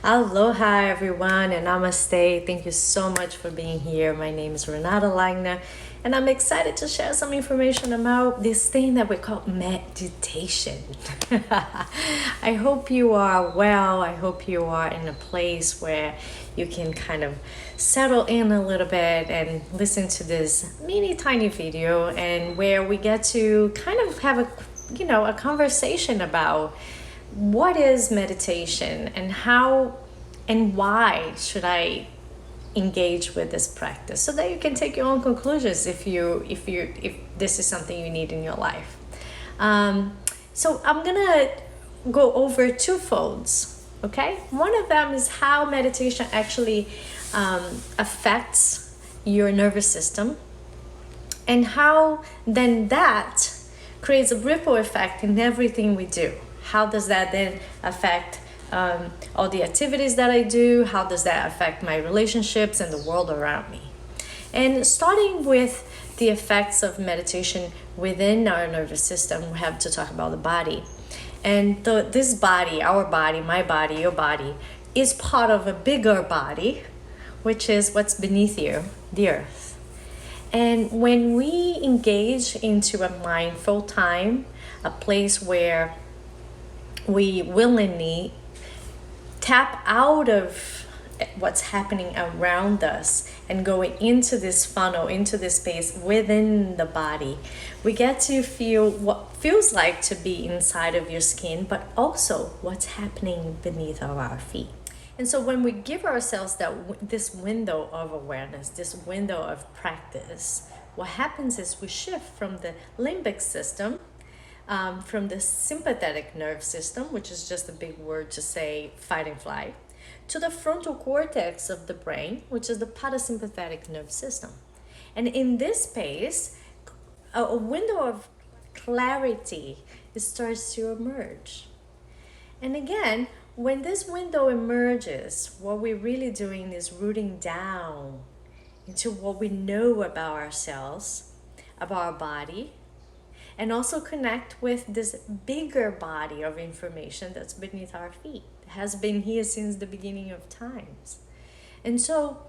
Aloha, everyone, and namaste. Thank you so much for being here. My name is Renata Lagna, and I'm excited to share some information about this thing that we call meditation. I hope you are well. I hope you are in a place where you can kind of settle in a little bit and listen to this mini tiny video, and where we get to kind of have a conversation about what is meditation and how and why should I engage with this practice, so that you can take your own conclusions if this is something you need in your life. So I'm gonna go over two folds. Okay, one of them is how meditation actually affects your nervous system, and how then that creates a ripple effect in everything we do. How does that then affect all the activities that I do? How does that affect my relationships and the world around me? And starting with the effects of meditation within our nervous system, we have to talk about the body. And this body, our body, my body, your body, is part of a bigger body, which is what's beneath you, the earth. And when we engage into a mindful time, a place where we willingly tap out of what's happening around us and going into this funnel, into this space within the body, we get to feel what feels like to be inside of your skin, but also what's happening beneath of our feet. And so when we give ourselves this window of awareness, this window of practice, what happens is we shift from the limbic system, from the sympathetic nerve system, which is just a big word to say fight and flight, to the frontal cortex of the brain, which is the parasympathetic nerve system. And in this space, a window of clarity starts to emerge. And again, when this window emerges, what we're really doing is rooting down into what we know about ourselves, about our body, and also connect with this bigger body of information that's beneath our feet. It has been here since the beginning of times. And so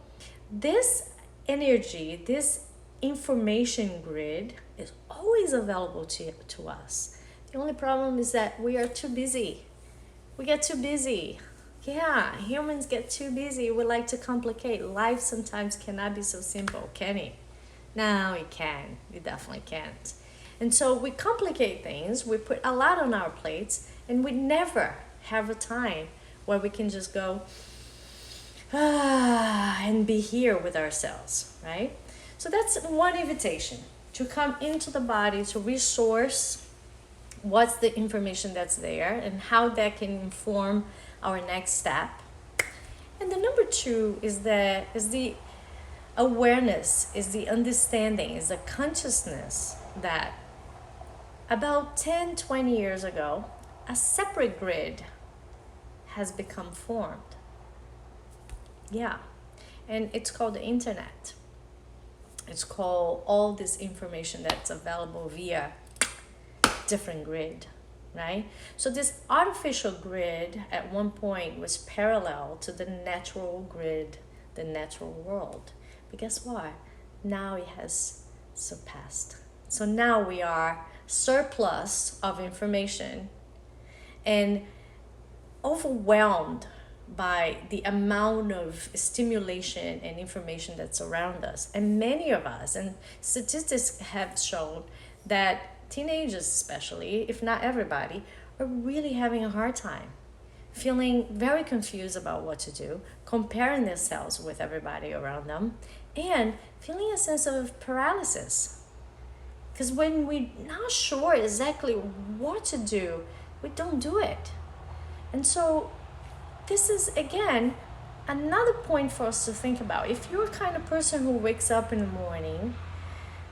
this energy, this information grid is always available to us. The only problem is that we are too busy. We get too busy. Yeah, humans get too busy. We like to complicate. Life sometimes cannot be so simple, can it? No, it can. It definitely can't. And so we complicate things, we put a lot on our plates, and we never have a time where we can just go and be here with ourselves, right? So that's one invitation, to come into the body, to resource what's the information that's there and how that can inform our next step. And the number two is the awareness, is the understanding, is the consciousness that about 10, 20 years ago, a separate grid has become formed. Yeah, and it's called the internet. It's called all this information that's available via different grid, right? So this artificial grid at one point was parallel to the natural grid, the natural world. But guess what? Now it has surpassed. So now we are surplus of information and overwhelmed by the amount of stimulation and information that's around us. And many of us, and statistics have shown that teenagers especially, if not everybody, are really having a hard time, feeling very confused about what to do, comparing themselves with everybody around them, and feeling a sense of paralysis. Because when we're not sure exactly what to do, we don't do it. And so this is, again, another point for us to think about. If you're the kind of person who wakes up in the morning,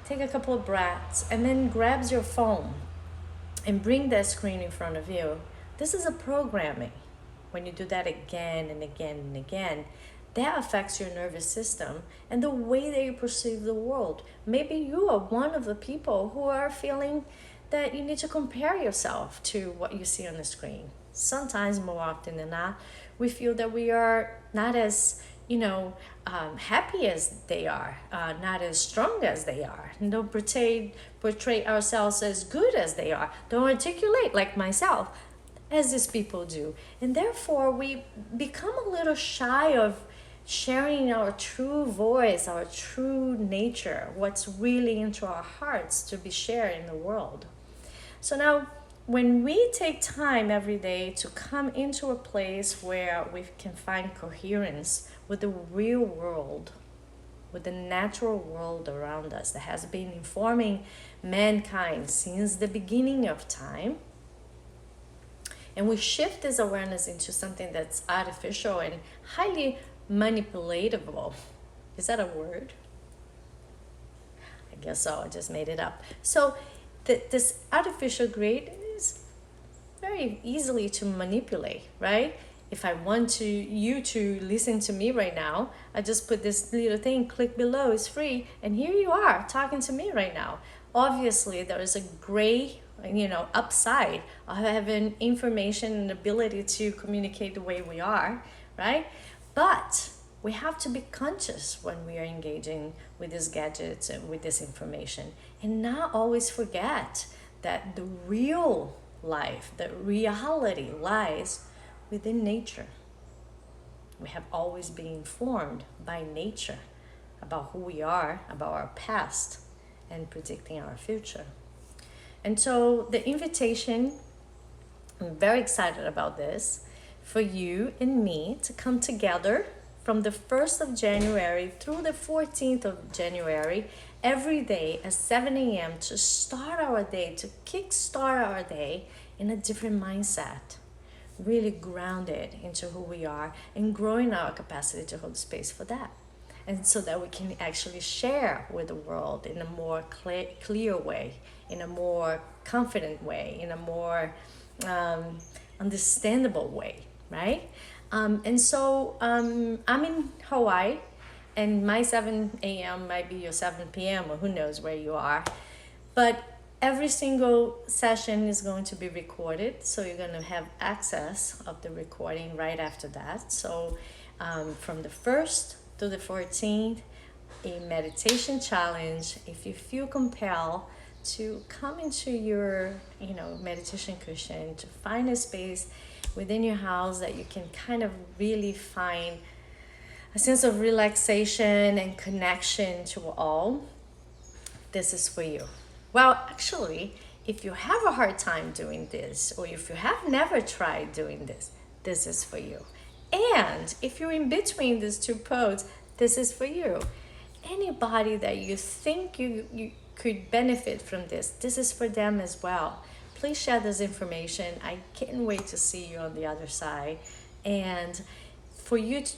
take a couple of breaths, and then grabs your phone and bring that screen in front of you, this is a programming. When you do that again and again and again, that affects your nervous system and the way that you perceive the world. Maybe you are one of the people who are feeling that you need to compare yourself to what you see on the screen. sometimes more often than not, we feel that we are not as, happy as they are, not as strong as they are, and don't portray ourselves as good as they are, don't articulate like myself as these people do. And therefore, we become a little shy of sharing our true voice, our true nature, what's really into our hearts to be shared in the world. So now, when we take time every day to come into a place where we can find coherence with the real world, with the natural world around us that has been informing mankind since the beginning of time, and we shift this awareness into something that's artificial and highly manipulatable. Is that a word? I guess so. I just made it up. So this artificial grid is very easily to manipulate, right? If I want you to listen to me right now, I just put this little thing, click below, it's free, and here you are talking to me right now. Obviously, there is a gray, upside of having information and ability to communicate the way we are, right? But we have to be conscious when we are engaging with these gadgets and with this information, and not always forget that the real life, the reality lies within nature. We have always been informed by nature about who we are, about our past, and predicting our future. And so the invitation, I'm very excited about this, for you and me to come together from the 1st of January through the 14th of January, every day at 7 a.m. to start our day, to kickstart our day in a different mindset, really grounded into who we are and growing our capacity to hold space for that. And so that we can actually share with the world in a more clear way, in a more confident way, in a more understandable way, right? And so I'm in Hawaii, and my 7 a.m. might be your 7 p.m. or who knows where you are. But every single session is going to be recorded, so you're going to have access of the recording right after that. So from the 1st to the 14th, a meditation challenge. If you feel compelled to come into your meditation cushion, to find a space within your house that you can kind of really find a sense of relaxation and connection to all, this is for you. Well, actually, if you have a hard time doing this, or if you have never tried doing this, this is for you. And if you're in between these two poles, this is for you. Anybody that you think you could benefit from this is for them as well. Please share this information. I can't wait to see you on the other side. And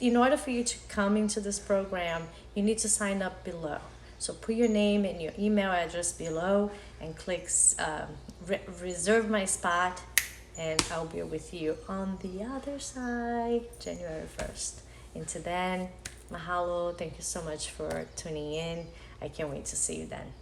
in order for you to come into this program, you need to sign up below. So put your name and your email address below and click reserve my spot, and I'll be with you on the other side, January 1st. Until then, mahalo. Thank you so much for tuning in. I can't wait to see you then.